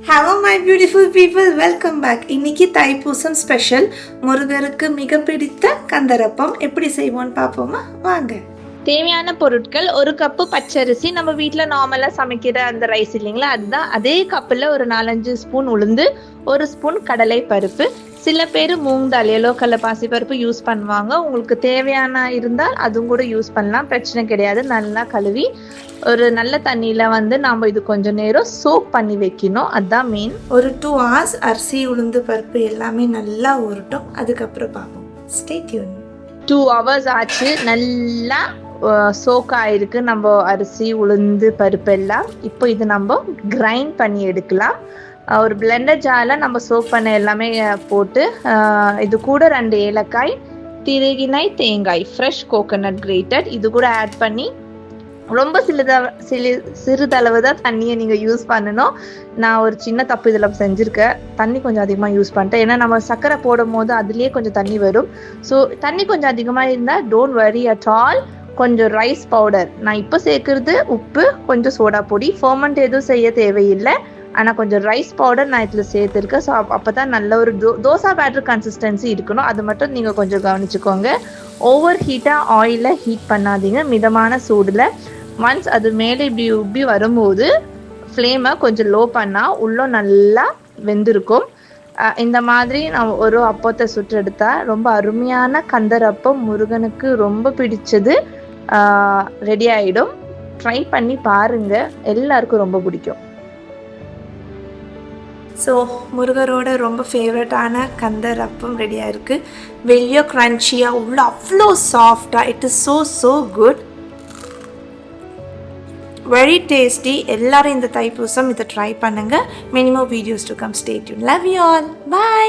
Hello my beautiful people, welcome back. இன்னைக்கு Thaipusam special முருகருக்கு மிக பிடித்த கந்தரப்பம் எப்படி செய்வோன்னு பார்ப்போமா? வாங்க. தேவையான பொருட்கள்: ஒரு கப்பு பச்சரிசி, நம்ம வீட்டில் நார்மலாக சமைக்கிற அந்த ரைஸ் இல்லைங்களா, அதுதான். அதே கப்பில் ஒரு 4-5 ஸ்பூன் உளுந்து, 1 ஸ்பூன் கடலை பருப்பு. சில பேர் மூங் தால், எல்லோ கலர் பாசிப்பருப்பு யூஸ் பண்ணுவாங்க. உங்களுக்கு தேவையான இருந்தால் அதுவும் கூட யூஸ் பண்ணலாம், பிரச்சனை கிடையாது. நல்லா கழுவி ஒரு நல்ல தண்ணியில் நாம் இது கொஞ்சம் நேரம் சோக் பண்ணி வைக்கணும், அதுதான் மெயின். ஒரு 2 hours அரிசி உளுந்து பருப்பு எல்லாமே நல்லா ஊறட்டும், அதுக்கப்புறம் பார்ப்போம். Stay tune. 2 hours ஆச்சு, நல்லா சோக் ஆயிருக்கு நம்ம அரிசி உளுந்து பருப்பு எல்லாம். இப்போ இது நம்ம கிரைண்ட் பண்ணி எடுக்கலாம். ஒரு பிளெண்டர் ஜாரில் நம்ம சோக் பண்ண எல்லாமே போட்டு, இது கூட 2 ஏலக்காய், திருகினை தேங்காய், ஃப்ரெஷ் கோகோனட் கிரேட்டட், இது கூட ஆட் பண்ணி ரொம்ப சிறிதளவு தான் தண்ணியை நீங்கள் யூஸ் பண்ணணும். நான் ஒரு சின்ன தப்பு இதில் செஞ்சுருக்கேன், தண்ணி கொஞ்சம் அதிகமாக யூஸ் பண்ணிட்டேன். ஏன்னா நம்ம சர்க்கரை போடும் போது அதுலேயே கொஞ்சம் தண்ணி வரும். ஸோ தண்ணி கொஞ்சம் அதிகமாக இருந்தால் டோன்ட் வரி அட் ஆல். கொஞ்சம் ரைஸ் பவுடர், நான் இப்போ சேர்க்குறது உப்பு, கொஞ்சம் சோடா பொடி, ஃபர்மெண்ட் எதுவும் செய்ய தேவையில்லை. ஆனால் கொஞ்சம் ரைஸ் பவுடர் நான் இதில் சேர்த்துருக்கேன். ஸோ அப்போ தான் நல்ல ஒரு தோசா பேட்டர் கன்சிஸ்டன்சி இருக்கணும், அது மட்டும் நீங்கள் கொஞ்சம் கவனிச்சுக்கோங்க. ஓவர் ஹீட்டாக ஆயிலை ஹீட் பண்ணாதீங்க, மிதமான சூடில். ஒன்ஸ் அது மேலே இப்படி உப்பி வரும்போது ஃப்ளேமை கொஞ்சம் லோ பண்ணால் உள்ளே நல்லா வெந்திருக்கும். இந்த மாதிரி நான் ஒரு அப்பத்தை சுற்றெடுத்தா ரொம்ப அருமையான கந்தரப்பம், முருகனுக்கு ரொம்ப பிடிச்சது ரெடி ஆகிடும். ட்ரை பண்ணி பாருங்கள், எல்லாருக்கும் ரொம்ப பிடிக்கும். ஸோ முருகரோட ரொம்ப ஃபேவரட்டான கந்தரப்பம் ரெடியாக இருக்குது. வெளியே க்ரன்ச்சியாக, உள்ள அவ்வளோ சாஃப்டாக. It is so good, very tasty. எல்லாரும் இந்த தைப்பூசம் இதை ட்ரை பண்ணுங்கள். Many more videos to come. Stay tuned. Love you all. By.